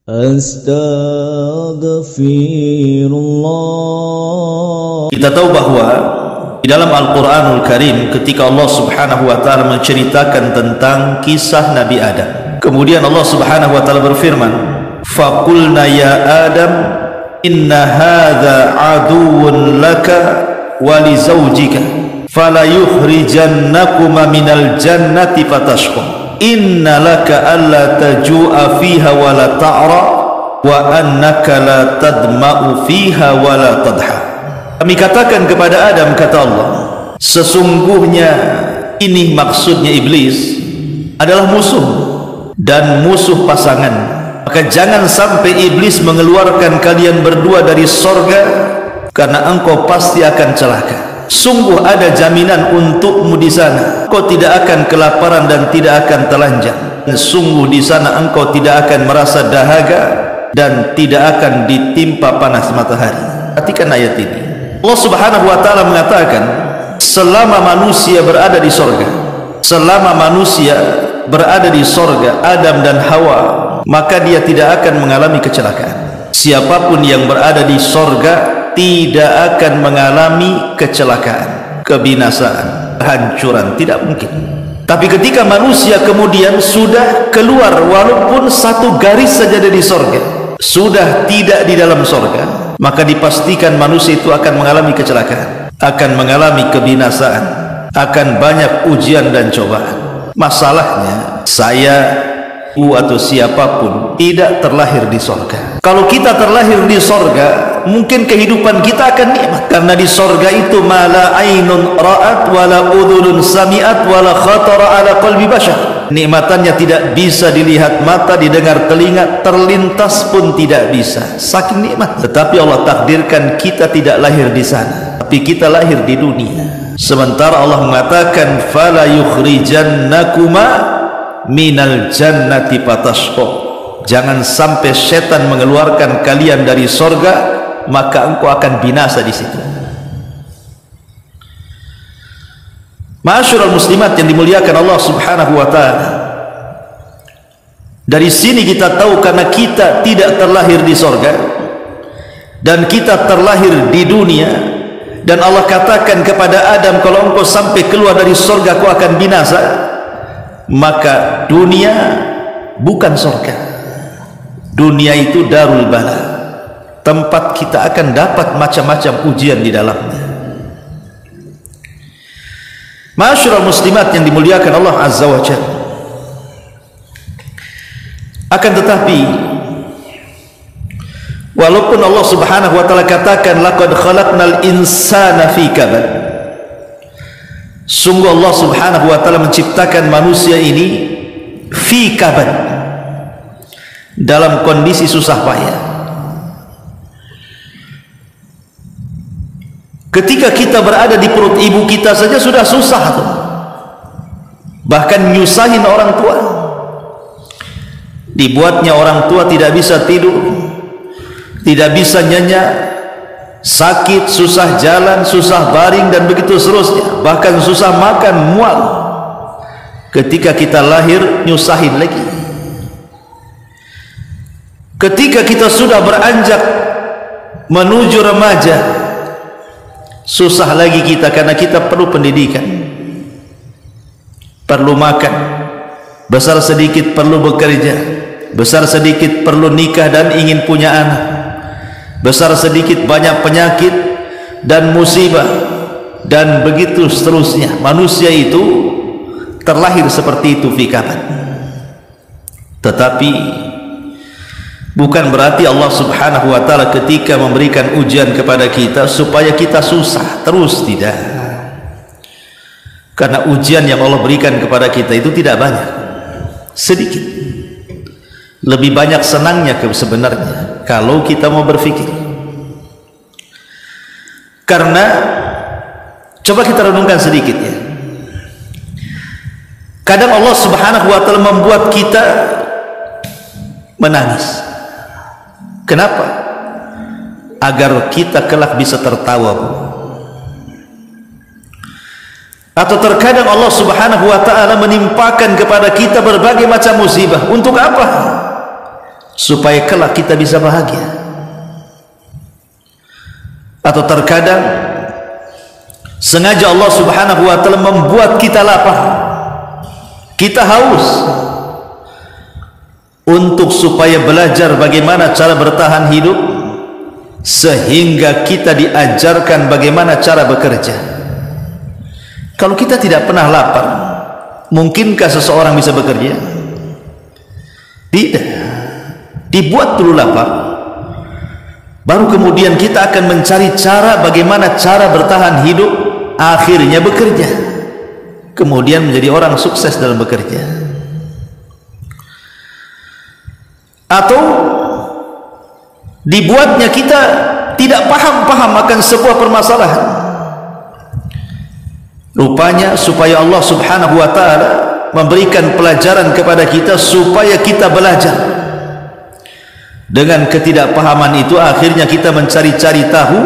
Astaghfirullah. Kita tahu bahwa di dalam Al-Quranul Karim ketika Allah subhanahu wa ta'ala menceritakan tentang kisah Nabi Adam, kemudian Allah subhanahu wa ta'ala berfirman, faqulna ya Adam inna hadha aduun laka wa li zawjika fala yukhrijannakuma minal jannati fatashqa inna laka alla taju'a fiha wa la ta'ra wa annaka la tadma'u fiha wa la tadha. Kami katakan kepada Adam, kata Allah, sesungguhnya ini maksudnya iblis adalah musuh dan musuh pasangan, maka jangan sampai iblis mengeluarkan kalian berdua dari sorga karena engkau pasti akan celaka. Sungguh ada jaminan untukmu di sana, engkau tidak akan kelaparan dan tidak akan telanjang. Sungguh di sana engkau tidak akan merasa dahaga dan tidak akan ditimpa panas matahari. Perhatikan ayat ini. Allah subhanahu wa ta'ala mengatakan, selama manusia berada di sorga, selama manusia berada di sorga, Adam dan Hawa, maka dia tidak akan mengalami kecelakaan. Siapapun yang berada di sorga tidak akan mengalami kecelakaan, kebinasaan, kehancuran, tidak mungkin. Tapi ketika manusia kemudian sudah keluar walaupun satu garis saja dari sorga, sudah tidak di dalam sorga, maka dipastikan manusia itu akan mengalami kecelakaan, akan mengalami kebinasaan, akan banyak ujian dan cobaan. Masalahnya saya atau siapapun tidak terlahir di sorga. Kalau kita terlahir di sorga, mungkin kehidupan kita akan nikmat, karena di sorga itu mala ainun ra'at wala udhunun sami'at wala khatara ala qalbi bashar. Nikmatannya tidak bisa dilihat mata, didengar telinga, terlintas pun tidak bisa, saking nikmat. Tetapi Allah takdirkan kita tidak lahir di sana, tapi kita lahir di dunia. Sementara Allah mengatakan fala yukhrijannakuma minal jannati fatashqa, jangan sampai setan mengeluarkan kalian dari sorga, maka engkau akan binasa di situ. Ma'asyiral muslimat yang dimuliakan Allah subhanahu wa ta'ala, dari sini kita tahu karena kita tidak terlahir di sorga dan kita terlahir di dunia, dan Allah katakan kepada Adam, kalau engkau sampai keluar dari sorga kau akan binasa, maka dunia bukan sorga. Dunia itu darul bala, tempat kita akan dapat macam-macam ujian di dalamnya. Ma'asyiral muslimat yang dimuliakan Allah azza wa jalla, akan tetapi walaupun Allah subhanahu wa ta'ala katakan laqad khalaqnal insana fi kabad, sungguh Allah subhanahu wa ta'ala menciptakan manusia ini fi kabad, dalam kondisi susah payah. Ketika kita berada di perut ibu kita saja sudah susah tuh, bahkan nyusahin orang tua. Dibuatnya orang tua tidak bisa tidur, tidak bisa nyenyak, sakit, susah jalan, susah baring, dan begitu seterusnya, bahkan susah makan, mual. Ketika kita lahir nyusahin lagi. Ketika kita sudah beranjak menuju remaja, susah lagi kita, karena kita perlu pendidikan, perlu makan, besar sedikit perlu bekerja, besar sedikit perlu nikah dan ingin punya anak, besar sedikit banyak penyakit dan musibah, dan begitu seterusnya. Manusia itu terlahir seperti itu fi kabad. Tetapi bukan berarti Allah subhanahu wa ta'ala ketika memberikan ujian kepada kita supaya kita susah terus, tidak. Karena ujian yang Allah berikan kepada kita itu tidak banyak, sedikit. Lebih banyak senangnya sebenarnya kalau kita mau berpikir. Karena coba kita renungkan sedikit ya, kadang Allah subhanahu wa ta'ala membuat kita menangis. Kenapa? Agar kita kelak bisa tertawa. Atau terkadang Allah subhanahu wa ta'ala menimpakan kepada kita berbagai macam musibah. Untuk apa? supaya kelak kita bisa bahagia. Atau terkadang sengaja Allah Subhanahu wa taala membuat kita lapar, kita haus, untuk supaya belajar bagaimana cara bertahan hidup, sehingga kita diajarkan bagaimana cara bekerja. Kalau kita tidak pernah lapar, mungkinkah seseorang bisa bekerja? Tidak. Dibuat dulu lapar, baru kemudian kita akan mencari cara bagaimana cara bertahan hidup, akhirnya bekerja, kemudian menjadi orang sukses dalam bekerja. Atau dibuatnya kita tidak paham akan sebuah permasalahan, rupanya supaya Allah Subhanahu wa taala memberikan pelajaran kepada kita supaya kita belajar. Dengan ketidakpahaman itu akhirnya kita mencari-cari tahu,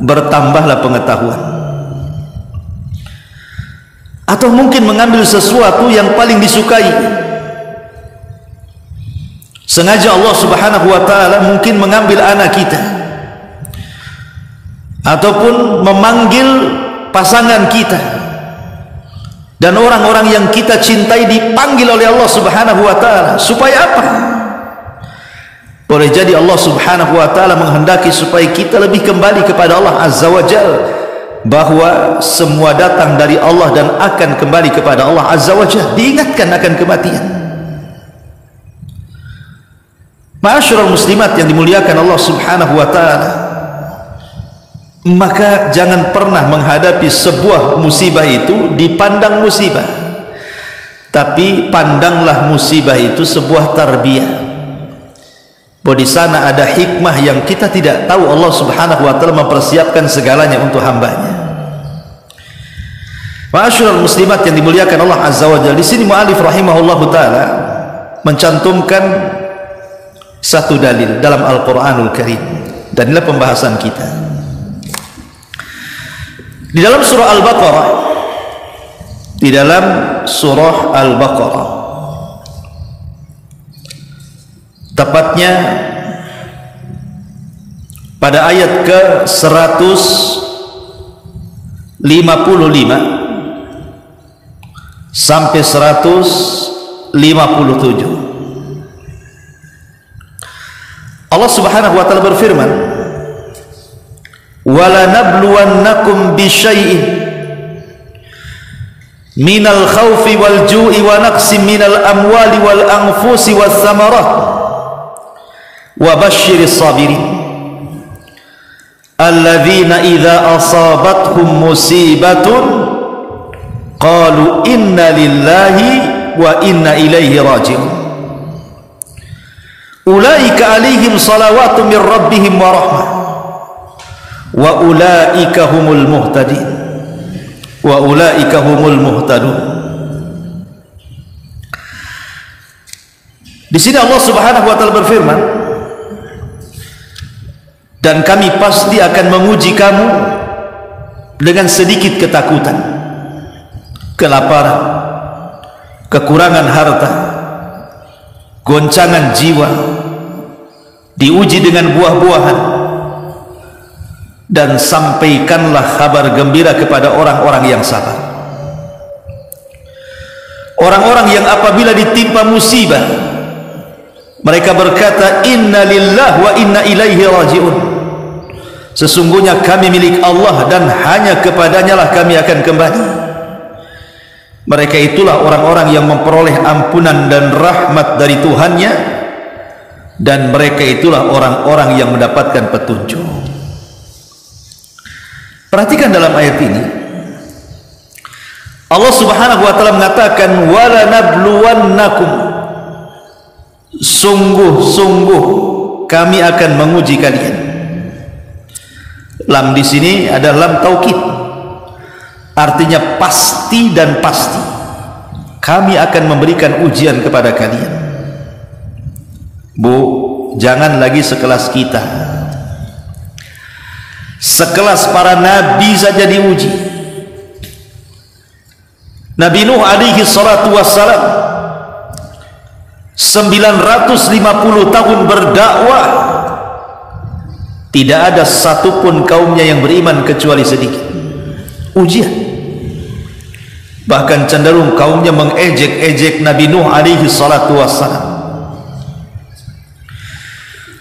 bertambahlah pengetahuan. Atau mungkin mengambil sesuatu yang paling disukai, sengaja Allah Subhanahu wa taala mungkin mengambil anak kita, ataupun memanggil pasangan kita, dan orang-orang yang kita cintai dipanggil oleh Allah Subhanahu wa taala. Supaya apa? Boleh jadi Allah Subhanahu wa taala menghendaki supaya kita lebih kembali kepada Allah Azza wa Jalla, bahwa semua datang dari Allah dan akan kembali kepada Allah Azza wa Jalla. Diingatkan akan kematian. Ma'asyiral muslimat yang dimuliakan Allah Subhanahu wa taala, maka jangan pernah menghadapi sebuah musibah itu dipandang musibah, tapi pandanglah musibah itu sebuah tarbiyah, bahwa di sana ada hikmah yang kita tidak tahu. Allah Subhanahu wa taala mempersiapkan segalanya untuk hambanya. Ma'asyiral muslimat yang dimuliakan Allah Azza wa Jalla, di sini mu'allif rahimahullahu taala mencantumkan satu dalil dalam Al-Qur'anul Karim, dan inilah pembahasan kita. Di dalam surah Al-Baqarah, di dalam surah Al-Baqarah, tepatnya pada ayat ke 155 sampai 157, Allah Subhanahu wa taala berfirman, "Wala nabluwannakum bisyai'in minal khawfi wal ju'i wa naqsim minal amwali wal anfusi wath thamarat wa basyiris sabirin alladzina idza asabathum musibatun qalu inna lillahi wa inna ilaihi raji'un ulaika alaihim salawatu min rabbihim wa rahmah wa ulaika humul muhtadin wa ulaika humul muhtadun." Di sini Allah Subhanahu wa taala berfirman, "Dan kami pasti akan menguji kamu dengan sedikit ketakutan, kelaparan, kekurangan harta, goncangan jiwa, diuji dengan buah-buahan, dan sampaikanlah kabar gembira kepada orang-orang yang sabar." Orang-orang yang apabila ditimpa musibah, mereka berkata, "Inna lillahi wa inna ilaihi raji'un." Sesungguhnya kami milik Allah dan hanya kepadanya lah kami akan kembali. Mereka itulah orang-orang yang memperoleh ampunan dan rahmat dari Tuhannya, dan mereka itulah orang-orang yang mendapatkan petunjuk. Perhatikan dalam ayat ini, Allah Subhanahu wa taala mengatakan, "Wala nabluwannakum." Sungguh-sungguh kami akan menguji kalian. Lam di sini ada lam taukid, artinya pasti dan pasti kami akan memberikan ujian kepada kalian. Bu, jangan lagi sekelas kita, sekelas para nabi saja diuji. Nabi Nuh alaihi salatu wassalam 950 tahun berdakwah, tidak ada satupun kaumnya yang beriman kecuali sedikit. Ujian. Bahkan cenderung kaumnya mengejek-ejek Nabi Nuh alaihi salatu wassalam.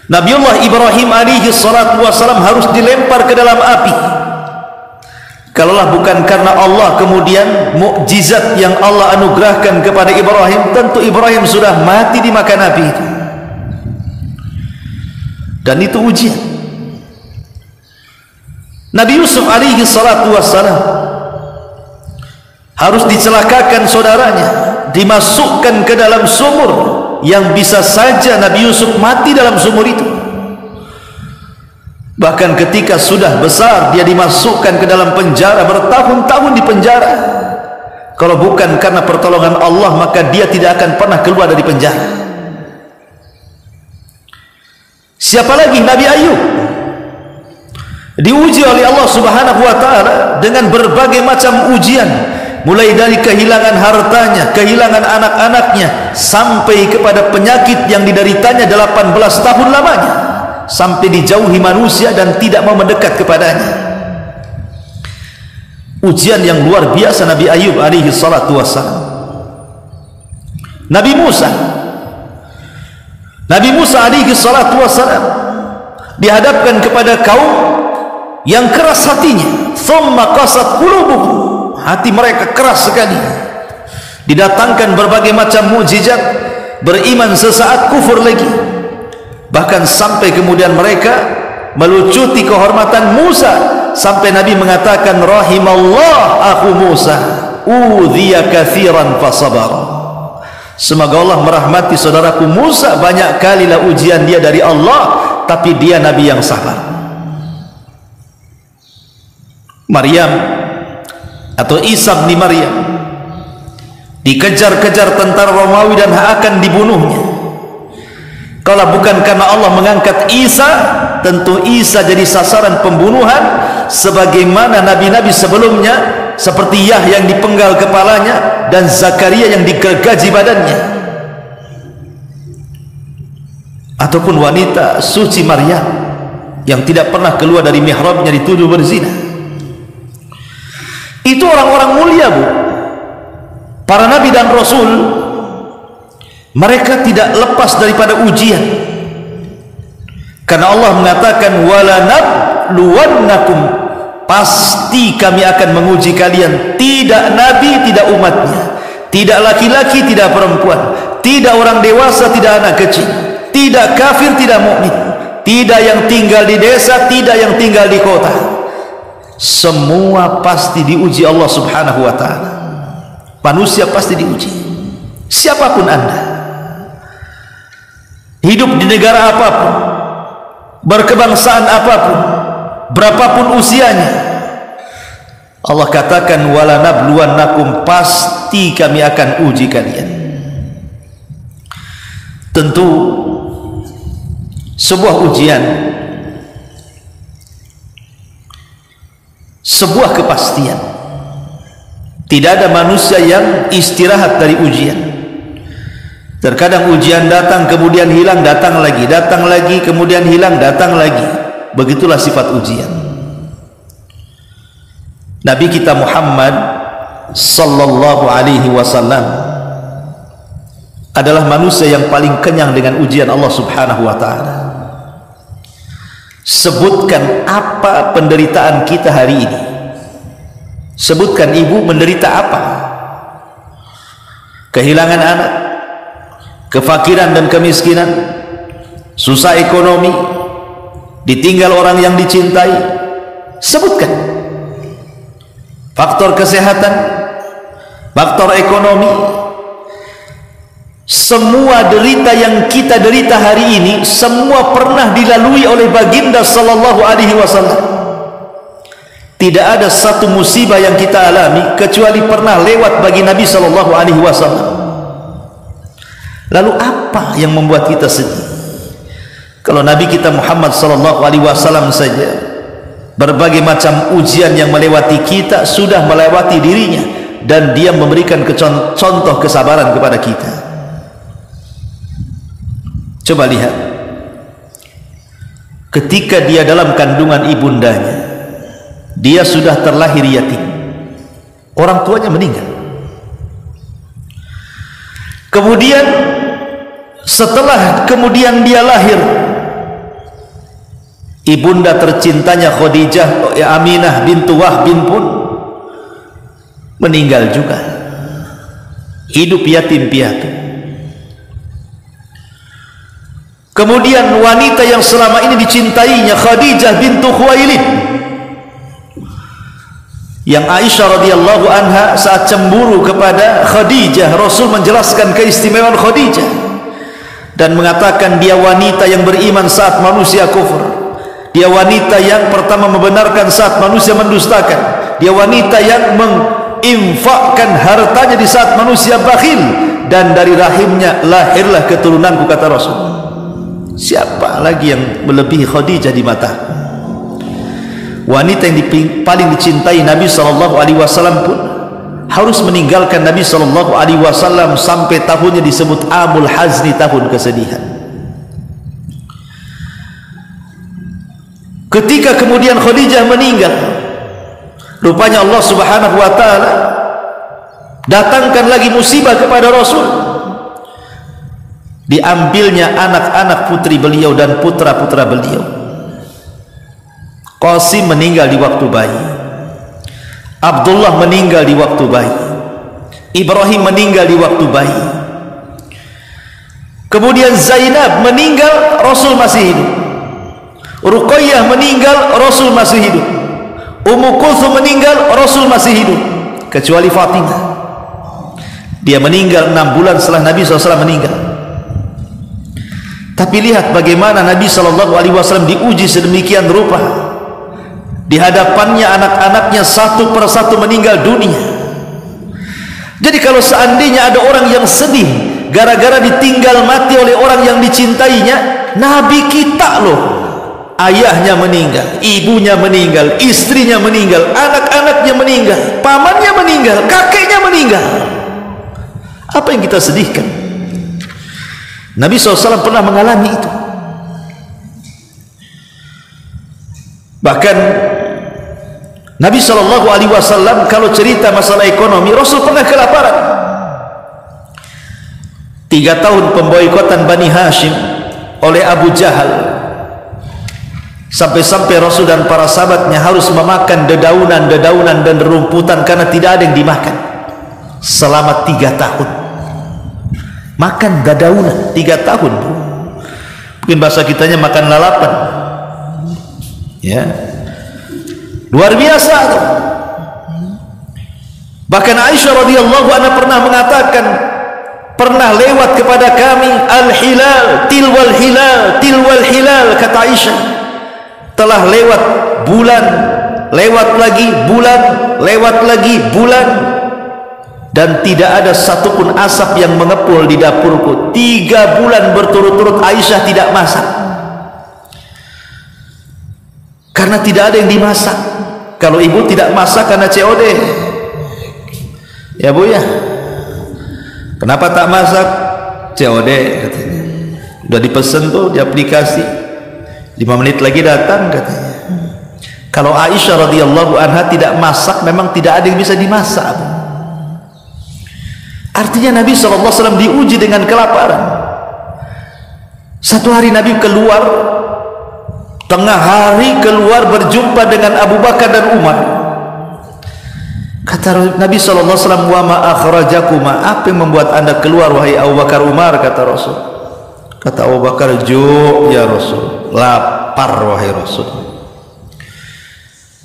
Nabiullah Ibrahim alaihi salatu wassalam harus dilempar ke dalam api. Kalaulah bukan karena Allah kemudian mukjizat yang Allah anugerahkan kepada Ibrahim, tentu Ibrahim sudah mati dimakan api itu. Dan itu ujian. Nabi Yusuf alaihi salatu wassalam harus dicelakakan saudaranya, dimasukkan ke dalam sumur yang bisa saja Nabi Yusuf mati dalam sumur itu. Bahkan ketika sudah besar dia dimasukkan ke dalam penjara, bertahun-tahun di penjara. Kalau bukan karena pertolongan Allah, maka dia tidak akan pernah keluar dari penjara. Siapa lagi? Nabi Ayub diuji oleh Allah Subhanahu wa taala dengan berbagai macam ujian, mulai dari kehilangan hartanya, kehilangan anak-anaknya, sampai kepada penyakit yang dideritanya 18 tahun lamanya, sampai dijauhi manusia dan tidak mau mendekat kepadanya. Ujian yang luar biasa Nabi Ayub alaihi salatu wassalam. Nabi Musa alaihi salatu wassalam dihadapkan kepada kaum yang keras hatinya, thumma qasat qulubuhum, hati mereka keras sekali. Didatangkan berbagai macam mukjizat, beriman sesaat, kufur lagi. Bahkan sampai kemudian mereka melucuti kehormatan Musa, sampai Nabi mengatakan rahimallah akhu Musa udhiya katsiran fasabar. Semoga Allah merahmati saudaraku Musa, banyak kalilah ujian dia dari Allah, tapi dia nabi yang sabar. Maryam atau Isa bin Maryam dikejar-kejar tentara Romawi dan akan dibunuhnya. Kalau bukan karena Allah mengangkat Isa, tentu Isa jadi sasaran pembunuhan sebagaimana nabi-nabi sebelumnya, seperti Yahya yang dipenggal kepalanya dan Zakaria yang digergaji badannya, ataupun wanita suci Maryam yang tidak pernah keluar dari mihrabnya dituduh berzina. Itu orang-orang mulia, Bu. Para nabi dan rasul, mereka tidak lepas daripada ujian. Karena Allah mengatakan walanabluwannakum, pasti kami akan menguji kalian. Tidak nabi, tidak umatnya, tidak laki-laki, tidak perempuan, tidak orang dewasa, tidak anak kecil, tidak kafir, tidak mukmin, tidak yang tinggal di desa, tidak yang tinggal di kota. Semua pasti diuji Allah Subhanahu wa ta'ala. Manusia pasti diuji, siapapun Anda, hidup di negara apapun, berkebangsaan apapun, berapapun usianya. Allah katakan walanabluwannakum, pasti kami akan uji kalian. Tentu sebuah ujian, sebuah kepastian. Tidak ada manusia yang istirahat dari ujian. Terkadang ujian datang kemudian hilang, datang lagi, kemudian hilang, datang lagi. Begitulah sifat ujian. Nabi kita Muhammad sallallahu alaihi wasallam adalah manusia yang paling kenyang dengan ujian Allah Subhanahu wa ta'ala. Sebutkan apa penderitaan kita hari ini. Sebutkan ibu menderita apa? Kehilangan anak, kefakiran dan kemiskinan, susah ekonomi, ditinggal orang yang dicintai. Sebutkan faktor kesehatan, faktor ekonomi. Semua derita yang kita derita hari ini, semua pernah dilalui oleh baginda sallallahu alaihi wasallam. Tidak ada satu musibah yang kita alami kecuali pernah lewat bagi Nabi sallallahu alaihi wasallam. Lalu apa yang membuat kita sedih? Kalau Nabi kita Muhammad sallallahu alaihi wasallam saja, berbagai macam ujian yang melewati kita sudah melewati dirinya, dan dia memberikan contoh kesabaran kepada kita. Coba lihat, ketika dia dalam kandungan ibundanya, dia sudah terlahir yatim, orang tuanya meninggal. Kemudian setelah dia lahir, ibunda tercintanya Khadijah, Aminah bintu Wahb pun meninggal juga, hidup yatim piatu. Kemudian wanita yang selama ini dicintainya, Khadijah bintu Khuwailid, yang Aisyah radhiyallahu anha saat cemburu kepada Khadijah, Rasul menjelaskan keistimewaan Khadijah dan mengatakan dia wanita yang beriman saat manusia kufur, dia wanita yang pertama membenarkan saat manusia mendustakan, dia wanita yang menginfakkan hartanya di saat manusia bakhil, dan dari rahimnya lahirlah keturunanku, kata Rasul. Siapa lagi yang melebihi Khadijah di mata? Wanita yang paling dicintai Nabi SAW pun harus meninggalkan Nabi SAW sampai tahunnya disebut Amul Hazni, tahun kesedihan. Ketika kemudian Khadijah meninggal, rupanya Allah Subhanahu wa ta'ala datangkan lagi musibah kepada Rasul. Diambilnya anak-anak putri beliau dan putra-putra beliau. Qasim meninggal di waktu bayi, Abdullah meninggal di waktu bayi, Ibrahim meninggal di waktu bayi. Kemudian Zainab meninggal, Rasul masih hidup. Ruqayyah meninggal, Rasul masih hidup. Ummu Kulthum meninggal, Rasul masih hidup, kecuali Fatimah. Dia meninggal 6 bulan setelah Nabi SAW meninggal. Tapi lihat bagaimana Nabi SAW diuji sedemikian rupa. Di hadapannya anak-anaknya satu persatu meninggal dunia. Jadi kalau seandainya ada orang yang sedih gara-gara ditinggal mati oleh orang yang dicintainya, Nabi kita loh, ayahnya meninggal, ibunya meninggal, istrinya meninggal, anak-anaknya meninggal, pamannya meninggal, kakeknya meninggal. Apa yang kita sedihkan? Nabi SAW pernah mengalami itu. Bahkan Nabi SAW kalau cerita masalah ekonomi, Rasul pernah kelaparan. 3 tahun pemboikotan Bani Hashim oleh Abu Jahal, sampai-sampai Rasul dan para sahabatnya harus memakan dedaunan-dedaunan dan rumputan karena tidak ada yang dimakan selama 3 tahun. Makan dedaunan 3 tahun, mungkin bahasa kitanya makan lalapan, ya, luar biasa. Bahkan Aisyah radhiyallahu anha pernah mengatakan, pernah lewat kepada kami al-hilal tilwal hilal tilwal hilal, kata Aisyah, telah lewat bulan, lewat lagi bulan, lewat lagi bulan, dan tidak ada satupun asap yang mengepul di dapurku. 3 bulan berturut-turut Aisyah tidak masak, karena tidak ada yang dimasak. Kalau ibu tidak masak karena COD, ya bu ya, kenapa tak masak? COD katanya, udah dipesan tuh di aplikasi, 5 menit lagi datang katanya. Kalau Aisyah radhiyallahu anha tidak masak, memang tidak ada yang bisa dimasak. Artinya Nabi SAW diuji dengan kelaparan. Satu hari Nabi keluar, tengah hari keluar berjumpa dengan Abu Bakar dan Umar. Kata Nabi SAW, wa ma akhrajakuma, apa yang membuat anda keluar wahai Abu Bakar, Umar? Kata Rasul. Kata Abu Bakar, ju' ya Rasul, lapar wahai Rasul.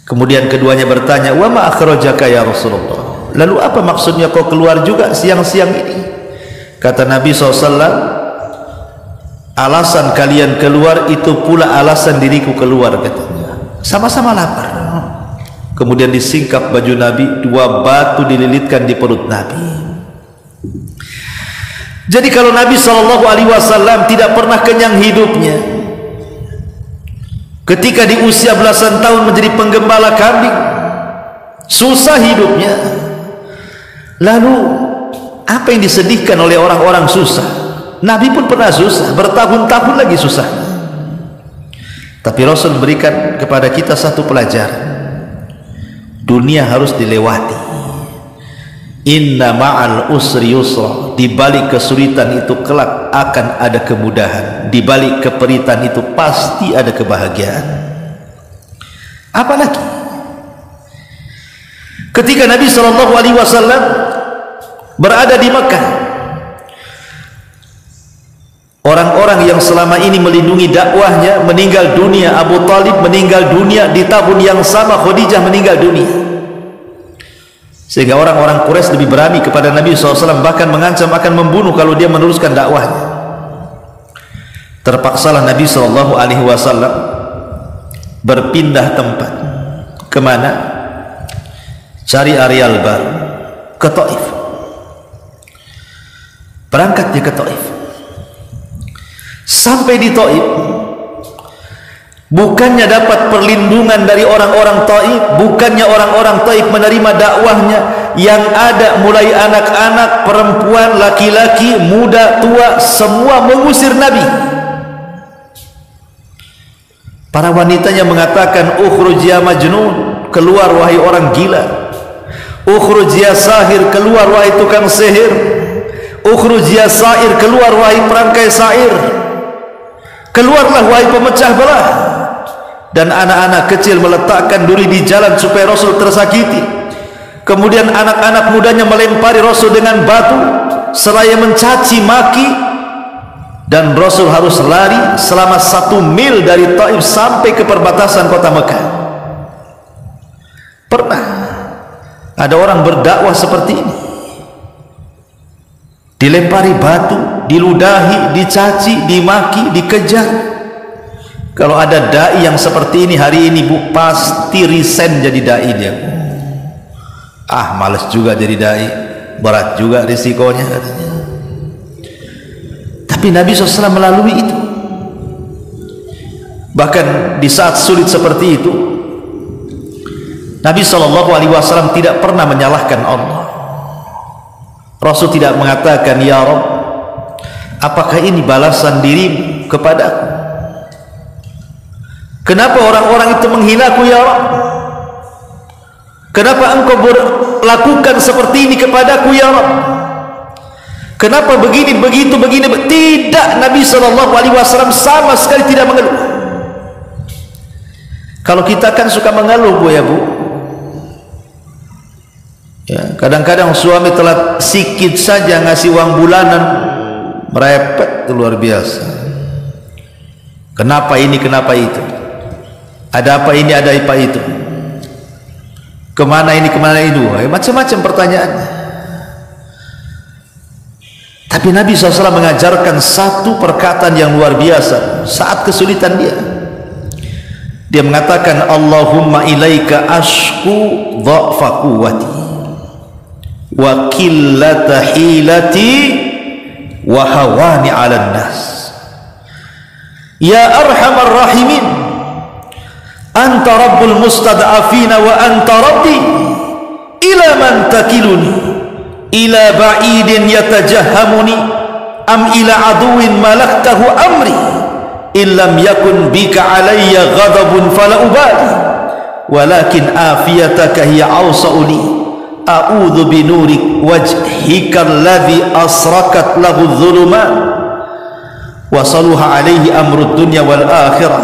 Kemudian keduanya bertanya, wa ma akhrajaka ya Rasulullah, lalu apa maksudnya kau keluar juga siang-siang ini? Kata Nabi SAW, alasan kalian keluar itu pula alasan diriku keluar, katanya. Sama-sama lapar. Kemudian disingkap baju Nabi, 2 batu dililitkan di perut Nabi. Jadi kalau Nabi SAW tidak pernah kenyang hidupnya, ketika di usia belasan tahun menjadi penggembala kambing, susah hidupnya. Lalu apa yang disedihkan oleh orang-orang susah? Nabi pun pernah susah, bertahun-tahun lagi susah. Tapi Rasul memberikan kepada kita satu pelajaran. Dunia harus dilewati. Inna ma'al usri yusra. Di balik kesulitan itu kelak akan ada kemudahan. Di balik keperitan itu pasti ada kebahagiaan. Apalagi ketika Nabi SAW berada di Mekah, orang-orang yang selama ini melindungi dakwahnya meninggal dunia. Abu Talib meninggal dunia di tahun yang sama Khadijah meninggal dunia, sehingga orang-orang Quraisy lebih berani kepada Nabi SAW, bahkan mengancam akan membunuh kalau dia meneruskan dakwahnya. Terpaksalah Nabi SAW berpindah tempat. Kemana? Cari areal baru, ke Taif. Berangkat dia ke Taif. Sampai di Taif, bukannya dapat perlindungan dari orang-orang Taif, bukannya orang-orang Taif menerima dakwahnya, yang ada mulai anak-anak, perempuan, laki-laki, muda, tua, semua mengusir Nabi. Para wanitanya mengatakan, ukhruj ya majnun, keluar wahai orang gila. Ukhruj ya sahir, keluar wahai tukang sihir. Ukhruj ya sair, keluar wahai perangkai sair. Keluarlah wahai pemecah belah. Dan anak-anak kecil meletakkan duri di jalan supaya Rasul tersakiti. Kemudian anak-anak mudanya melempari Rasul dengan batu seraya mencaci maki, dan Rasul harus lari selama 1 mil dari Taif sampai ke perbatasan kota Mekah. Pernah ada orang berdakwah seperti ini, dilempari batu, diludahi, dicaci, dimaki, dikejar. Kalau ada dai yang seperti ini hari ini, Bu, pasti resign jadi dai dia. Males juga jadi dai, berat juga risikonya katanya. Tapi Nabi SAW melalui itu. Bahkan di saat sulit seperti itu, Nabi SAW tidak pernah menyalahkan Allah. Rasul tidak mengatakan, ya Rabb, apakah ini balasan dirimu kepadaku? Kenapa orang-orang itu menghinaku ya Rabb? Kenapa engkau berlakukan seperti ini kepadaku ya Rabb? Kenapa begini, begitu, begini? Tidak, Nabi SAW sama sekali tidak mengeluh. Kalau kita kan suka mengeluh, Bu, ya Bu. Ya, kadang-kadang suami telah sikit saja ngasih uang bulanan, merepet luar biasa. Kenapa ini, kenapa itu? Ada apa ini, ada apa itu? Kemana ini, kemana itu? Macam-macam pertanyaannya. Tapi Nabi SAW mengajarkan satu perkataan yang luar biasa saat kesulitan dia. Dia mengatakan, Allahumma ilaika ashku dha'fa quwwati wa qillata hilati wa hawani 'alan nas. Ya arhamar rahimin, anta rabbul mustad'afina wa anta rabbi, ila man takiluni, ila ba'idin yatajahhamuni am ila aduwin malaktahu amri, illam yakun bika alayya ghadabun fala ubali, walakin afiyataka hiya awsa'u li, a'udhu binurik wajhika alladhi asrakat lahu dhulumat wa saluha alaihi amrud dunya wal akhirah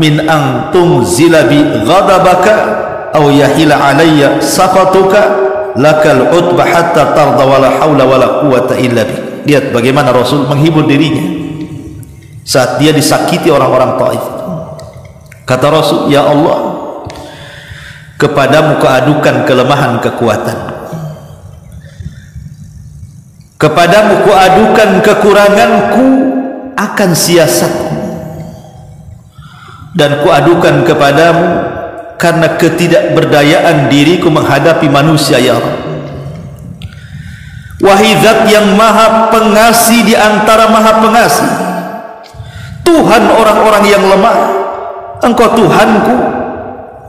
min an tunzila bi ghadabaka aw yahila alayya sakhatuka lakal utba hatta tarda wala hawla wala quwata illa bi. Lihat bagaimana Rasul menghibur dirinya saat dia disakiti orang-orang Taif. Kata Rasul, ya Allah, kepadamu kuadukan kelemahan kekuatan, kepadamu kuadukan kekuranganku akan siasatku, dan kuadukan kepadamu karena ketidakberdayaan diriku menghadapi manusia ya Allah. Wahai Zat yang maha pengasih di antara maha pengasih, Tuhan orang-orang yang lemah, Engkau Tuhanku,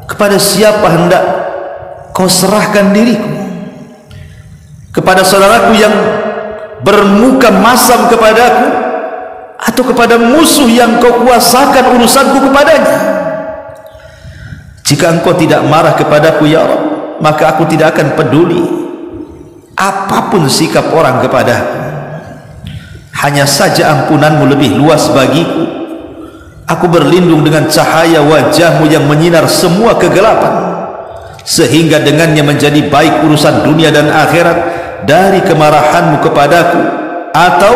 kepada siapa hendak Kau serahkan diriku? Kepada saudaraku yang bermuka masam kepadaku, atau kepada musuh yang kau kuasakan urusanku kepadanya? Jika engkau tidak marah kepadaku ya Allah, maka aku tidak akan peduli apapun sikap orang kepadaku. Hanya saja ampunanmu lebih luas bagiku. Aku berlindung dengan cahaya wajahmu yang menyinar semua kegelapan, sehingga dengannya menjadi baik urusan dunia dan akhirat dari kemarahanmu kepadaku atau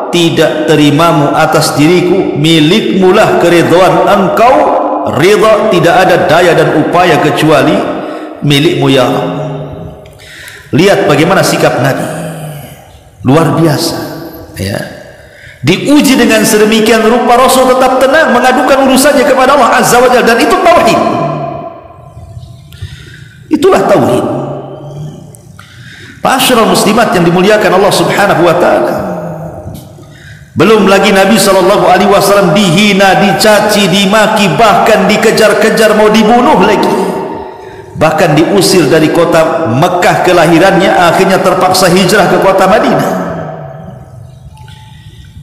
tidak terimamu atas diriku. Milikmulah keridhaan engkau, ridha tidak ada daya dan upaya kecuali milikmu ya Allah. Lihat bagaimana sikap Nabi, luar biasa ya. Diuji dengan sedemikian rupa, Rasul tetap tenang mengadukan urusannya kepada Allah Azza wa Jalla, dan itu tauhid. Itulah tauhid. Ma'asyiral muslimat yang dimuliakan Allah Subhanahu wa taala. Belum lagi Nabi SAW dihina, dicaci, dimaki, bahkan dikejar-kejar, mau dibunuh lagi, bahkan diusir dari kota Mekah kelahirannya. Akhirnya terpaksa hijrah ke kota Madinah.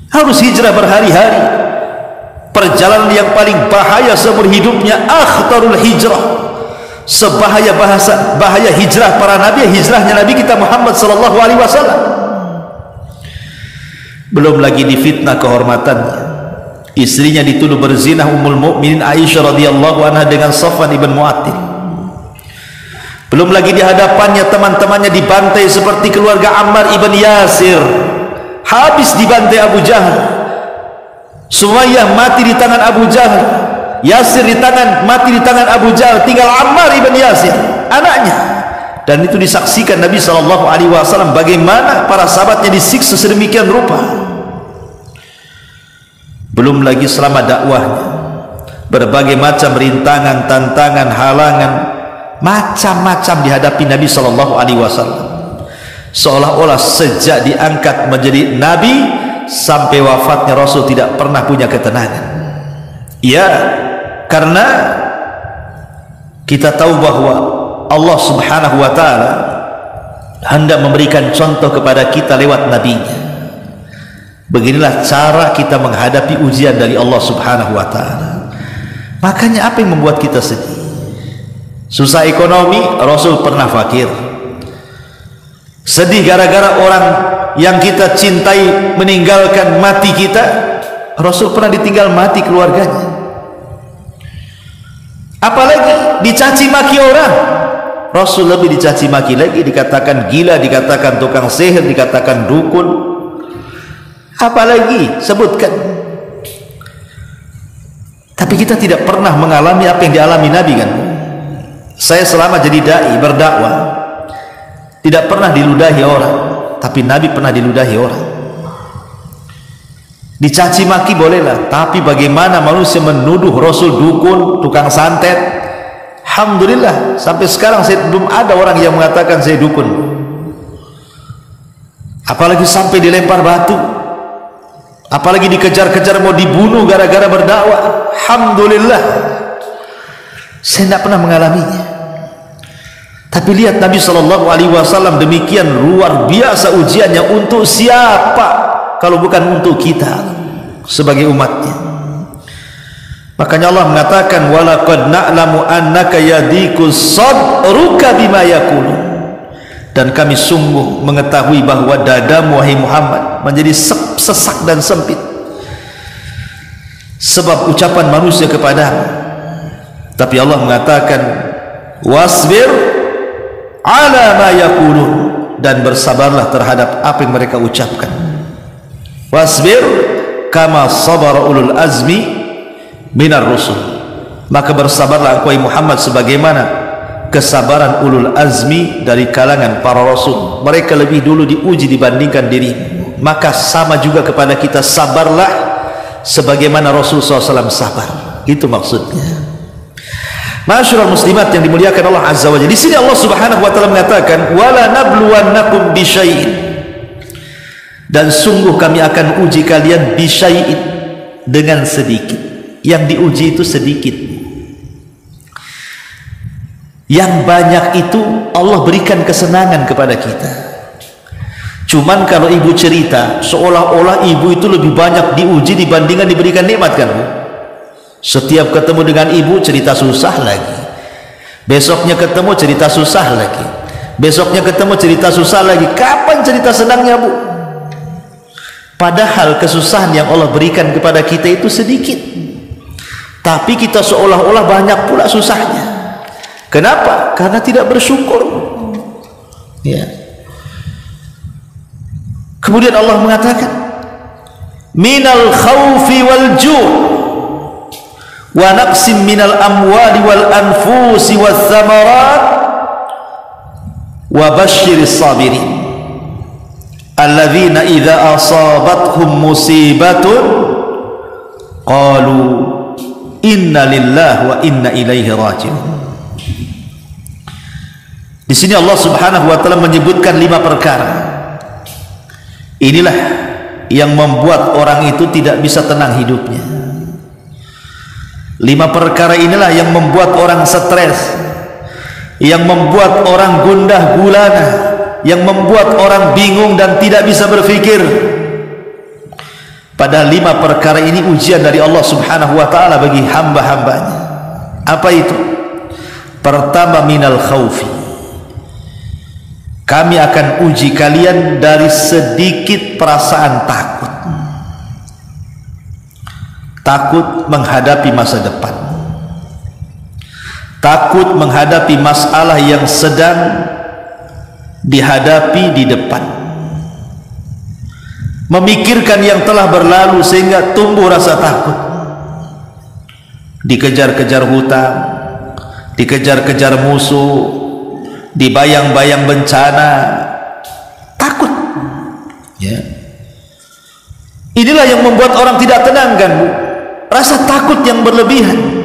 Harus hijrah berhari-hari, perjalanan yang paling bahaya seumur hidupnya, akhtarul hijrah. Sebahaya bahaya hijrah para nabi, hijrahnya Nabi kita Muhammad sallallahu alaihi wasallam. Belum lagi difitnah kehormatannya, istrinya dituduh berzina, Ummul Mukminin Aisyah radhiyallahu anha dengan Safwan ibn Mu'attil. Belum lagi di hadapannya teman-temannya dibantai seperti keluarga Ammar ibn Yasir, habis dibantai Abu Jahal. Sumayyah mati di tangan Abu Jahal, Yasir mati di tangan Abu Jahal, tinggal Ammar ibn Yasir anaknya. Dan itu disaksikan Nabi SAW bagaimana para sahabatnya disiksa sedemikian rupa. Belum lagi selama dakwahnya, berbagai macam rintangan, tantangan, halangan, macam-macam dihadapi Nabi SAW. Seolah-olah sejak diangkat menjadi Nabi sampai wafatnya Rasul tidak pernah punya ketenangan. Ya, karena kita tahu bahwa Allah Subhanahu wa ta'ala hendak memberikan contoh kepada kita lewat nabinya. Beginilah cara kita menghadapi ujian dari Allah Subhanahu wa ta'ala. Makanya apa yang membuat kita sedih? Susah ekonomi, Rasul pernah fakir. Sedih gara-gara orang yang kita cintai meninggalkan, mati kita, Rasul pernah ditinggal mati keluarganya. Apalagi dicaci maki orang, Rasul lebih dicaci maki lagi, dikatakan gila, dikatakan tukang sihir, dikatakan dukun. Apalagi sebutkan. Tapi kita tidak pernah mengalami apa yang dialami Nabi kan. Saya selama jadi dai berdakwah tidak pernah diludahi orang, tapi Nabi pernah diludahi orang. Dicaci maki bolehlah, tapi bagaimana manusia menuduh Rasul dukun, tukang santet? Alhamdulillah sampai sekarang saya belum ada orang yang mengatakan saya dukun. Apalagi sampai dilempar batu, apalagi dikejar-kejar mau dibunuh gara-gara berdakwah. Alhamdulillah saya tidak pernah mengalaminya. Tapi lihat Nabi SAW demikian luar biasa ujiannya. Untuk siapa kalau bukan untuk kita sebagai umatnya? Makanya Allah mengatakan walaqad na'lamu annaka yadiku sadruka bima yaqulun, dan kami sungguh mengetahui bahwa dadamu wahai Muhammad menjadi sesak dan sempit sebab ucapan manusia kepadamu. Tapi Allah mengatakan wasbir ala ma yaqulun, dan bersabarlah terhadap apa yang mereka ucapkan. Wasbir kama sabara ulul azmi minar rusul, maka bersabarlah engkau Muhammad sebagaimana kesabaran ulul azmi dari kalangan para rasul. Mereka lebih dulu diuji dibandingkan dirimu, maka sama juga kepada kita, sabarlah sebagaimana Rasul SAW sabar. Itu maksudnya. Ma'asyiral muslimat yang dimuliakan Allah Azza wa Jalla. Di sini Allah Subhanahu wa taala mengatakan wala nabluwannakum bisyai'in, dan sungguh kami akan uji kalian bisyai'in, dengan sedikit. Yang diuji itu sedikit, yang banyak itu Allah berikan kesenangan kepada kita. Cuman kalau ibu cerita, seolah-olah ibu itu lebih banyak diuji dibandingkan diberikan nikmat, kan Bu? Setiap ketemu dengan ibu cerita susah lagi, besoknya ketemu cerita susah lagi, besoknya ketemu cerita susah lagi. Kapan cerita senangnya, Bu? Padahal kesusahan yang Allah berikan kepada kita itu sedikit, tapi kita seolah-olah banyak pula susahnya. Kenapa? Karena tidak bersyukur. Ya. Kemudian Allah mengatakan, minal khawfi wal ju' wa naqsim minal amwali wal anfusi wal thamarat wa basyiris sabirin alladzina idza asabathum musibatun qalu inna lillahi wa inna ilaihi raji'un. Di sini Allah Subhanahu wa taala menyebutkan 5 perkara. Inilah yang membuat orang itu tidak bisa tenang hidupnya. 5 perkara inilah yang membuat orang stres, yang membuat orang gundah gulana, yang membuat orang bingung dan tidak bisa berpikir. Padahal 5 perkara ini ujian dari Allah Subhanahu wa taala bagi hamba-hambanya. Apa itu? Pertama, minal khaufi. Kami akan uji kalian dari sedikit perasaan takut. Takut menghadapi masa depan, takut menghadapi masalah yang sedang dihadapi di depan, memikirkan yang telah berlalu sehingga tumbuh rasa takut. Dikejar-kejar hutang, dikejar-kejar musuh, dibayang-bayang bencana, takut. Ya. Inilah yang membuat orang tidak tenang, kan Bu? Rasa takut yang berlebihan.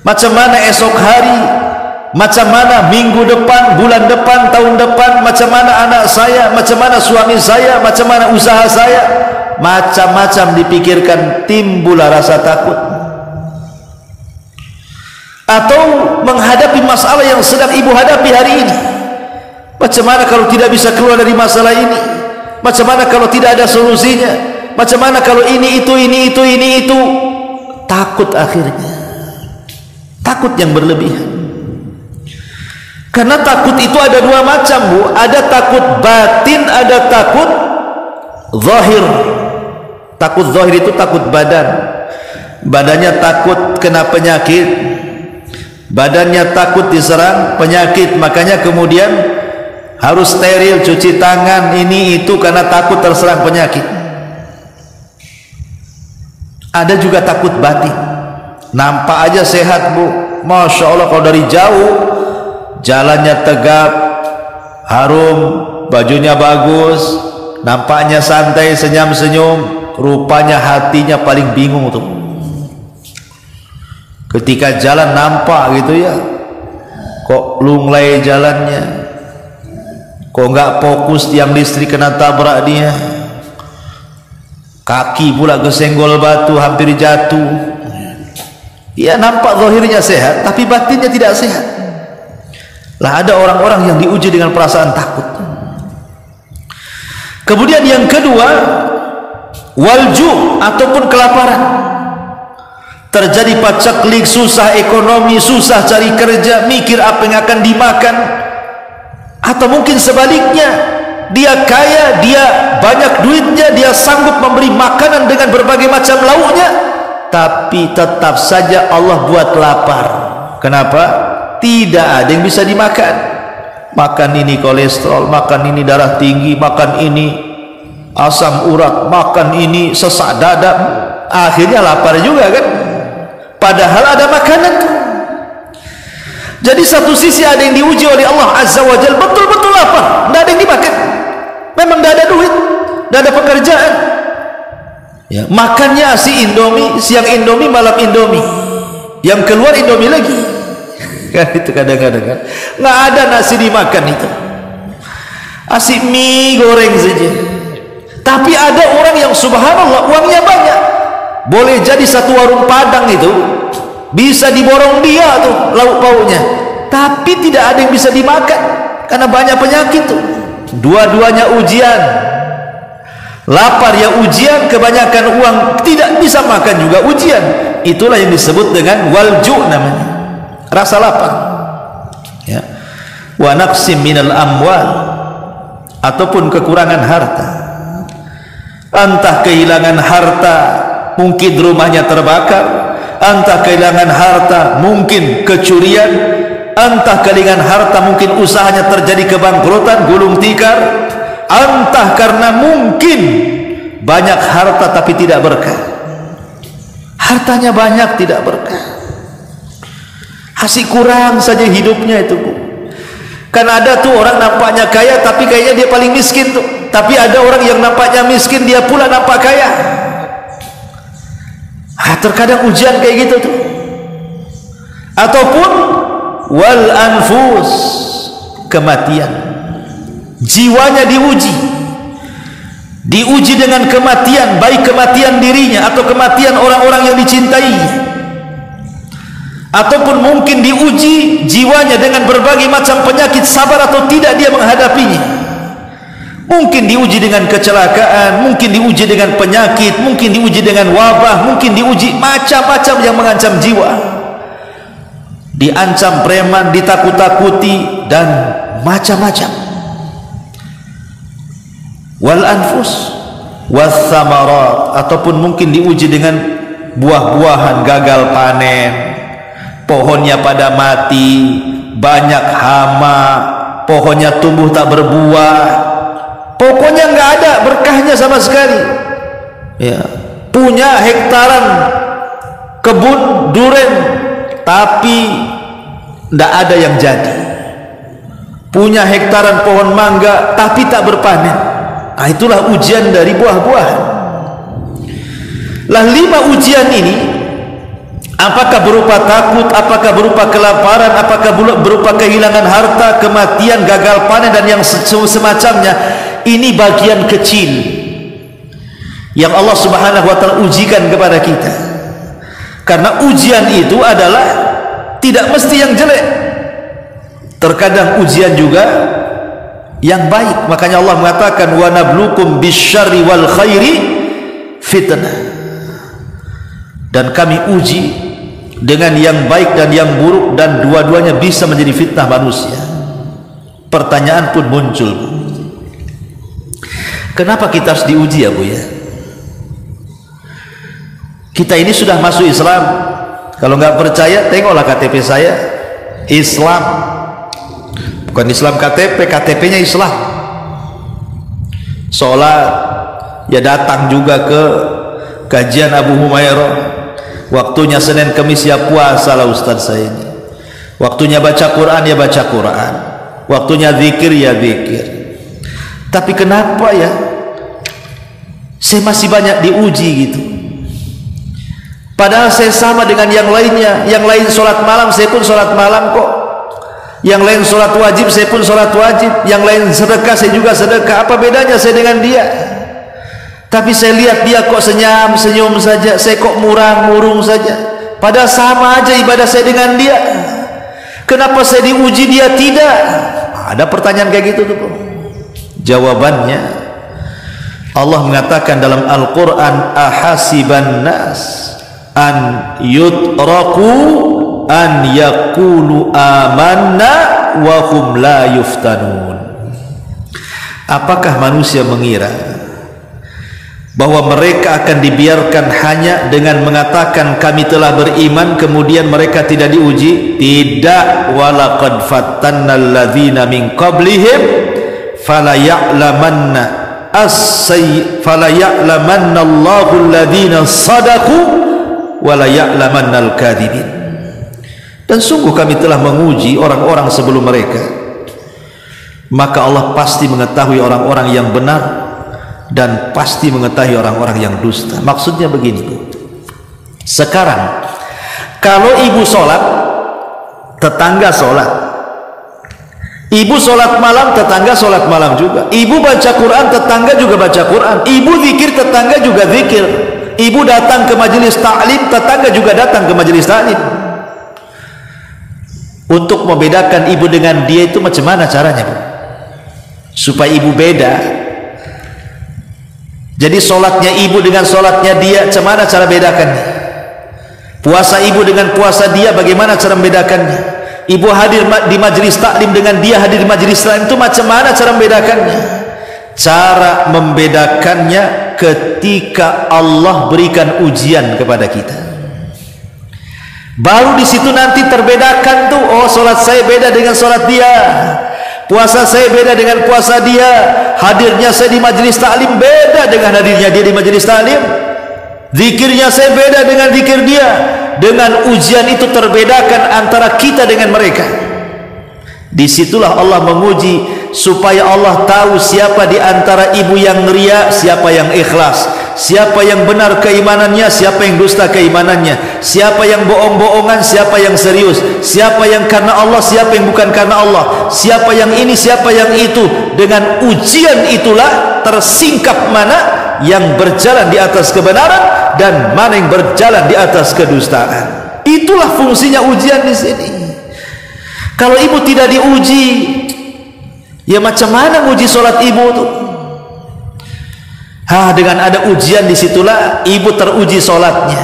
Macam mana esok hari, macam mana minggu depan, bulan depan, tahun depan, macam mana anak saya, macam mana suami saya, macam mana usaha saya, macam-macam dipikirkan, timbullah rasa takut. Atau menghadapi masalah yang sedang ibu hadapi hari ini. Macam mana kalau tidak bisa keluar dari masalah ini? Macam mana kalau tidak ada solusinya? Macam mana kalau ini itu. Takut akhirnya. Takut yang berlebihan. Karena takut itu ada 2 macam, Bu. Ada takut batin, ada takut zahir. Takut zahir itu takut badan. Badannya takut kena penyakit, badannya takut diserang penyakit, makanya kemudian harus steril, cuci tangan, ini itu karena takut terserang penyakit. Ada juga takut batin. Nampak aja sehat, Bu, Masya Allah, kalau dari jauh jalannya tegap, harum, bajunya bagus, nampaknya santai, senyum-senyum, rupanya hatinya paling bingung tuh. Ketika jalan nampak gitu ya, kok lunglai jalannya, kok nggak fokus, tiang listrik kena tabrak dia, kaki pula kesenggol batu hampir jatuh. Ya, nampak zahirnya sehat tapi batinnya tidak sehat. Lah, ada orang-orang yang diuji dengan perasaan takut. Kemudian yang kedua, walju ataupun kelaparan. Terjadi pacaklik, susah ekonomi, susah cari kerja, mikir apa yang akan dimakan. Atau mungkin sebaliknya, dia kaya, dia banyak duitnya, dia sanggup memberi makanan dengan berbagai macam lauknya, tapi tetap saja Allah buat lapar. Kenapa? Tidak ada yang bisa dimakan. Makan ini kolesterol, makan ini darah tinggi, makan ini asam urat, makan ini sesak dada, akhirnya lapar juga, kan? Padahal ada makanan tuh. Jadi satu sisi ada yang diuji oleh Allah Azza wa Jalla, betul-betul lapar, tidak ada yang dimakan, memang tidak ada duit, tidak ada pekerjaan ya. Makannya si Indomie, siang Indomie, malam Indomie, yang keluar Indomie lagi. Kan itu kadang-kadang kan nggak ada nasi dimakan, itu asik mie goreng saja. Tapi ada orang yang subhanallah uangnya banyak, boleh jadi satu warung Padang itu bisa diborong dia tuh lauk pauknya, tapi tidak ada yang bisa dimakan karena banyak penyakit tuh. Dua-duanya ujian. Lapar ya ujian, kebanyakan uang tidak bisa makan juga ujian. Itulah yang disebut dengan walju namanya, rasa lapar. Ya. Wa naqsim minal amwal, ataupun kekurangan harta. Entah kehilangan harta, mungkin rumahnya terbakar. Entah kehilangan harta, mungkin kecurian. Entah kehilangan harta, mungkin usahanya terjadi kebangkrutan, gulung tikar. Entah karena mungkin banyak harta tapi tidak berkah. Hartanya banyak tidak berkah, masih kurang saja hidupnya itu, Bu. Kan ada tuh orang nampaknya kaya tapi kayaknya dia paling miskin tuh. Tapi ada orang yang nampaknya miskin, dia pula nampak kaya. Terkadang ujian kayak gitu tuh. Ataupun wal anfus, kematian. Jiwanya diuji dengan kematian, baik kematian dirinya atau kematian orang-orang yang dicintai, ataupun mungkin diuji jiwanya dengan berbagai macam penyakit, sabar atau tidak dia menghadapinya. Mungkin diuji dengan kecelakaan, mungkin diuji dengan penyakit, mungkin diuji dengan wabah, mungkin diuji macam-macam yang mengancam jiwa, diancam preman, ditakut-takuti dan macam-macam. Wal anfus was samarat, ataupun mungkin diuji dengan buah-buahan, gagal panen, pohonnya pada mati, banyak hama, pohonnya tumbuh tak berbuah, pokoknya nggak ada berkahnya sama sekali. Ya, punya hektaran kebun duren tapi nggak ada yang jadi, punya hektaran pohon mangga tapi tak berpanen. Nah, itulah ujian dari buah-buahan. Lah 5 ujian ini, apakah berupa takut, apakah berupa kelaparan, apakah berupa kehilangan harta, kematian, gagal panen dan yang semacamnya, ini bagian kecil yang Allah Subhanahu wa taala ujikan kepada kita. Karena ujian itu adalah tidak mesti yang jelek. Terkadang ujian juga yang baik. Makanya Allah mengatakan wa nablukum bisyarri wal khairi fitnah, dan kami uji dengan yang baik dan yang buruk, dan dua-duanya bisa menjadi fitnah manusia. Pertanyaan pun muncul, kenapa kita harus diuji ya Bu ya? Kita ini sudah masuk Islam. Kalau nggak percaya tengoklah KTP saya, Islam. Bukan Islam KTP, KTP-nya Islam. Sholat ya datang juga ke kajian Abu Humairah. Waktunya Senin Kamis ya puasa lah Ustaz saya ini. Waktunya baca Quran ya baca Quran. Waktunya zikir ya zikir. Tapi kenapa ya saya masih banyak diuji gitu? Padahal saya sama dengan yang lainnya. Yang lain sholat malam, saya pun sholat malam kok. Yang lain sholat wajib, saya pun sholat wajib. Yang lain sedekah, saya juga sedekah. Apa bedanya saya dengan dia? Tapi saya lihat dia kok senyum saja, saya kok murung saja. Padahal sama aja ibadah saya dengan dia. Kenapa saya diuji dia tidak? Ada pertanyaan kayak gitu tuh. Jawabannya, Allah mengatakan dalam Al-Quran, ahasiban nas an yutraku an yaqulu amanna wa hum la yuftanun. Apakah manusia mengira bahwa mereka akan dibiarkan hanya dengan mengatakan kami telah beriman kemudian mereka tidak diuji? Tidak. Walaqad fattannal ladzina min qablihim fala ya'lamanna Allahu alladzina sadaqu wala ya'lamannal kadzibin. Dan sungguh kami telah menguji orang-orang sebelum mereka, maka Allah pasti mengetahui orang-orang yang benar dan pasti mengetahui orang-orang yang dusta. Maksudnya begini Bu, sekarang kalau ibu sholat, tetangga sholat, ibu sholat malam, tetangga sholat malam juga, ibu baca Quran, tetangga juga baca Quran, ibu zikir, tetangga juga zikir, ibu datang ke majelis ta'lim, tetangga juga datang ke majelis ta'lim. Untuk membedakan ibu dengan dia itu macam mana caranya Bu? supaya ibu beda. Jadi sholatnya ibu dengan sholatnya dia, bagaimana cara bedakannya? Puasa ibu dengan puasa dia, bagaimana cara membedakannya? Ibu hadir di majelis taklim dengan dia hadir di majelis taklim, itu macam mana cara membedakannya? Cara membedakannya ketika Allah berikan ujian kepada kita. Baru di situ nanti terbedakan tuh, oh sholat saya beda dengan sholat dia, puasa saya beda dengan puasa dia, hadirnya saya di majelis taklim beda dengan hadirnya dia di majelis taklim, zikirnya saya beda dengan zikir dia. Dengan ujian itu terbedakan antara kita dengan mereka. Disitulah Allah menguji supaya Allah tahu siapa di antara ibu yang ria, siapa yang ikhlas, siapa yang benar keimanannya, siapa yang dusta keimanannya, siapa yang bohong-bohongan, siapa yang serius, siapa yang karena Allah, siapa yang bukan karena Allah, siapa yang ini, siapa yang itu. Dengan ujian itulah tersingkap mana yang berjalan di atas kebenaran dan mana yang berjalan di atas kedustaan. Itulah fungsinya ujian di sini. Kalau ibu tidak diuji, ya macam mana uji sholat ibu tuh? Dengan ada ujian disitulah ibu teruji sholatnya,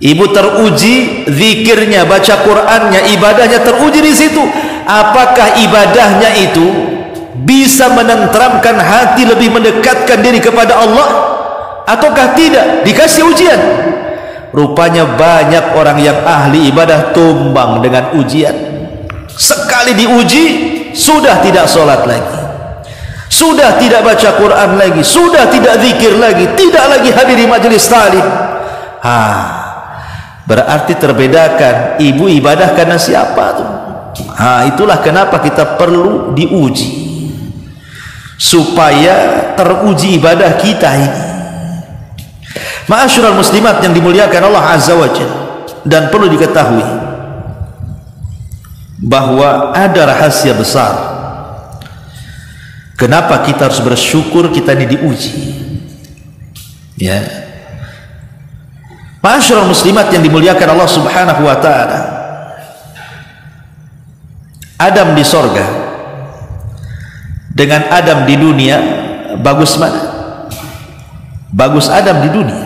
ibu teruji zikirnya, baca Qur'annya, ibadahnya teruji di situ. Apakah ibadahnya itu bisa menenteramkan hati, lebih mendekatkan diri kepada Allah, ataukah tidak? Dikasih ujian. Rupanya banyak orang yang ahli ibadah tumbang dengan ujian. Sekali diuji sudah tidak sholat lagi, sudah tidak baca Quran lagi, sudah tidak zikir lagi, tidak lagi hadir di majelis taklim. Berarti terbedakan ibu ibadah karena siapa tuh. Itulah kenapa kita perlu diuji, supaya teruji ibadah kita ini. Ma'asyiral muslimat yang dimuliakan Allah Azza wa Jalla, dan perlu diketahui bahwa ada rahasia besar kenapa kita harus bersyukur kita ini diuji. Ya, ma'asyiral muslimat yang dimuliakan Allah Subhanahu wa taala, Adam di sorga dengan Adam di dunia, bagus mana? Bagus Adam di dunia.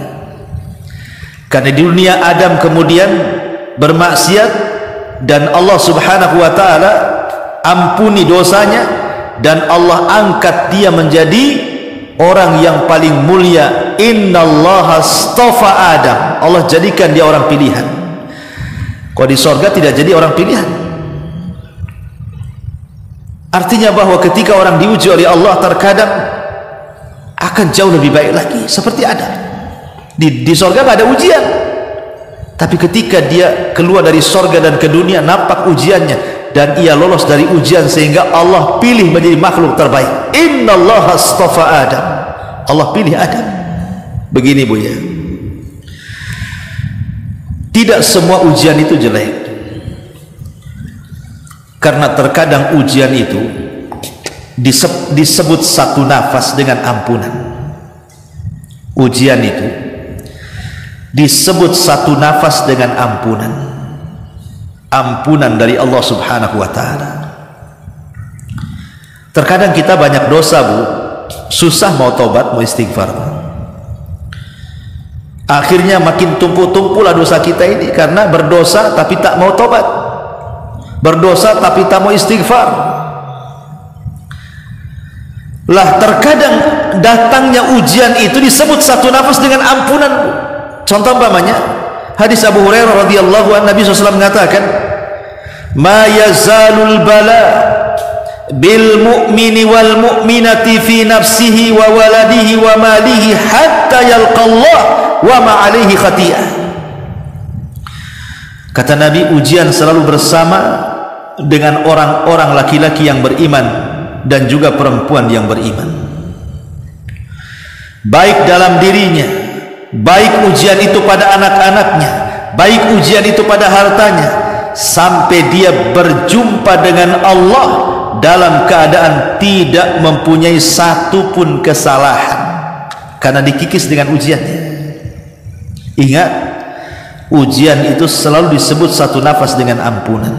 Karena di dunia Adam kemudian bermaksiat dan Allah Subhanahu wa taala ampuni dosanya, dan Allah angkat dia menjadi orang yang paling mulia. Innallaha astafa Adam, Allah jadikan dia orang pilihan. Kalau di sorga tidak jadi orang pilihan. Artinya bahwa ketika orang diuji oleh Allah, terkadang akan jauh lebih baik lagi. Seperti Adam di sorga gak ada ujian, tapi ketika dia keluar dari sorga dan ke dunia, nampak ujiannya dan ia lolos dari ujian sehingga Allah pilih menjadi makhluk terbaik. Innallaha astafa Adam, Allah pilih Adam. Begini bu ya, tidak semua ujian itu jelek, karena terkadang ujian itu disebut satu nafas dengan ampunan. Ujian itu disebut satu nafas dengan ampunan, ampunan dari Allah Subhanahu wa taala. Terkadang kita banyak dosa bu, susah mau tobat, mau istighfar. Akhirnya makin tumpuk-tumpuklah dosa kita ini, karena berdosa tapi tak mau tobat, berdosa tapi tak mau istighfar. Lah terkadang datangnya ujian itu disebut satu nafas dengan ampunan. Contoh umpamanya hadis Abu Hurairah radhiyallahu anhu, Nabi SAW mengatakan, ma yazalul bala bil mu'mini wal mu'minati fi nafsihi wa waladihi wa malihi hatta yalqallah wa ma alaihi khati'ah. Kata Nabi, ujian selalu bersama dengan orang-orang laki-laki yang beriman dan juga perempuan yang beriman, baik dalam dirinya, baik ujian itu pada anak-anaknya, baik ujian itu pada hartanya, sampai dia berjumpa dengan Allah dalam keadaan tidak mempunyai satu pun kesalahan, karena dikikis dengan ujiannya. Ingat, ujian itu selalu disebut satu nafas dengan ampunan.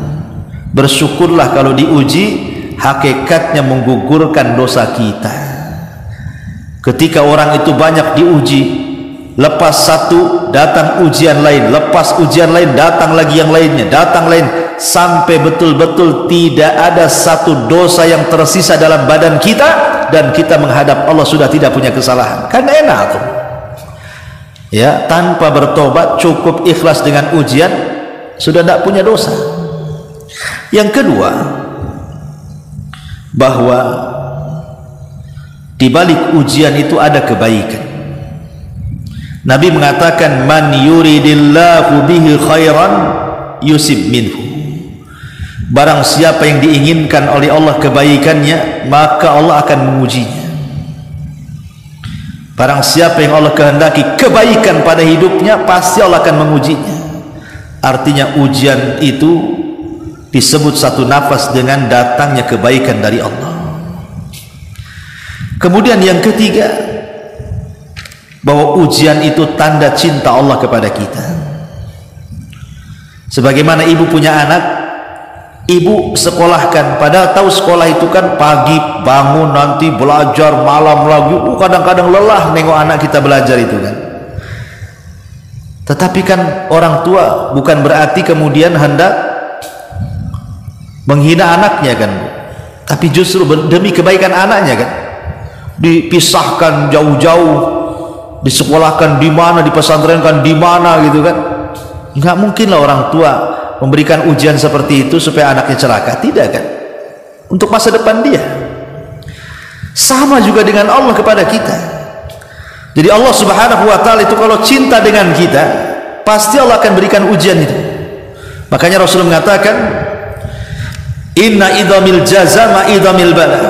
Bersyukurlah kalau diuji hakikatnya menggugurkan dosa kita. Ketika orang itu banyak diuji, lepas satu datang ujian lain, lepas ujian lain datang lagi yang lainnya, datang lain, sampai betul-betul tidak ada satu dosa yang tersisa dalam badan kita, dan kita menghadap Allah sudah tidak punya kesalahan. Kan enak tuh ya, tanpa bertobat, cukup ikhlas dengan ujian, sudah tidak punya dosa. Yang kedua, bahwa di balik ujian itu ada kebaikan. Nabi mengatakan, man yuridillahu bihi khairan yusib minhu. Barang siapa yang diinginkan oleh Allah kebaikannya, maka Allah akan mengujinya. Barang siapa yang Allah kehendaki kebaikan pada hidupnya, pasti Allah akan mengujinya. Artinya ujian itu disebut satu nafas dengan datangnya kebaikan dari Allah. Kemudian yang ketiga, bahwa ujian itu tanda cinta Allah kepada kita. Sebagaimana ibu punya anak, ibu sekolahkan, padahal tahu sekolah itu kan pagi bangun, nanti belajar, malam lagi, kadang-kadang lelah nengok anak kita belajar itu kan. Tetapi kan orang tua bukan berarti kemudian hendak menghina anaknya kan, tapi justru demi kebaikan anaknya kan, dipisahkan jauh-jauh, disekolahkan di mana, dipesantrenkan di mana gitu kan. Nggak mungkinlah orang tua memberikan ujian seperti itu supaya anaknya celaka, tidak kan, untuk masa depan dia. Sama juga dengan Allah kepada kita. Jadi Allah Subhanahu wa ta'ala itu kalau cinta dengan kita, pasti Allah akan berikan ujian itu. Makanya Rasul mengatakan, inna idhamil jaza ma idhamil bala,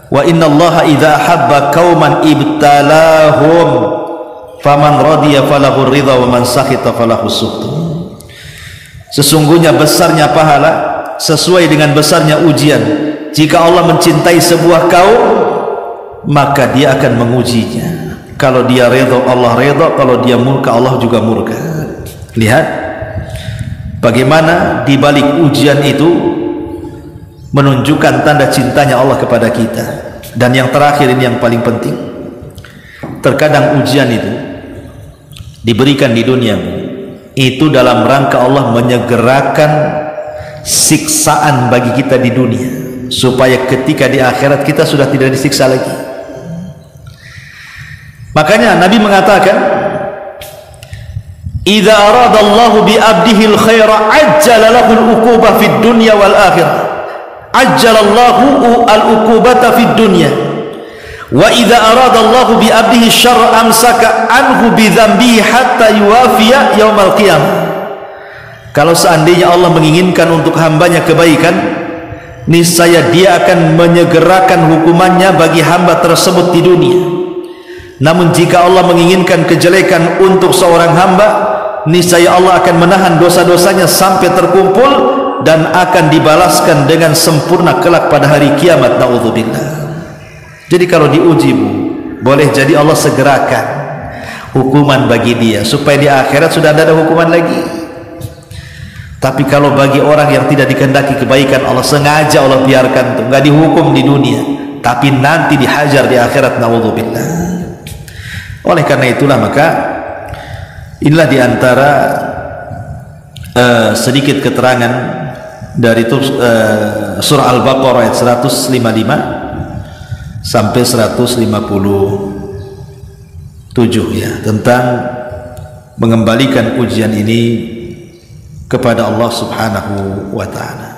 wa inna allaha idha habba qauman ibtalahum faman radiya falahu ridha wa man sakhita falahu sukhtu. Sesungguhnya besarnya pahala sesuai dengan besarnya ujian. Jika Allah mencintai sebuah kaum, maka dia akan mengujinya. Kalau dia redha, Allah redha. Kalau dia murka, Allah juga murka. Lihat bagaimana di balik ujian itu menunjukkan tanda cintanya Allah kepada kita. Dan yang terakhir ini yang paling penting, terkadang ujian itu diberikan di dunia itu dalam rangka Allah menyegerakan siksaan bagi kita di dunia, supaya ketika di akhirat kita sudah tidak disiksa lagi. Makanya Nabi mengatakan, idza aradallahu bi abdihi al-khaira ajjala lahu al-uqubah fid dunya wal akhirah, ajjalallahu al-uqubata fid dunya, wa idza aradallahu bi abdihi syarra amsaka anhu bi dzambihi hatta yuwafiya yaumal qiyamah. Kalau seandainya Allah menginginkan untuk hambanya kebaikan, niscaya dia akan menyegerakan hukumannya bagi hamba tersebut di dunia. Namun jika Allah menginginkan kejelekan untuk seorang hamba, niscaya Allah akan menahan dosa-dosanya sampai terkumpul dan akan dibalaskan dengan sempurna kelak pada hari kiamat. Na'udzubillah. Jadi kalau diuji, boleh jadi Allah segerakan hukuman bagi dia supaya di akhirat sudah tidak ada hukuman lagi. Tapi kalau bagi orang yang tidak dikehendaki kebaikan, Allah sengaja Allah biarkan tuh, nggak dihukum di dunia, tapi nanti dihajar di akhirat. Na'udzubillah. Oleh karena itulah maka inilah diantara sedikit keterangan dari surah Al-Baqarah ayat 155 sampai 157 ya, tentang mengembalikan ujian ini kepada Allah Subhanahu wa ta'ala.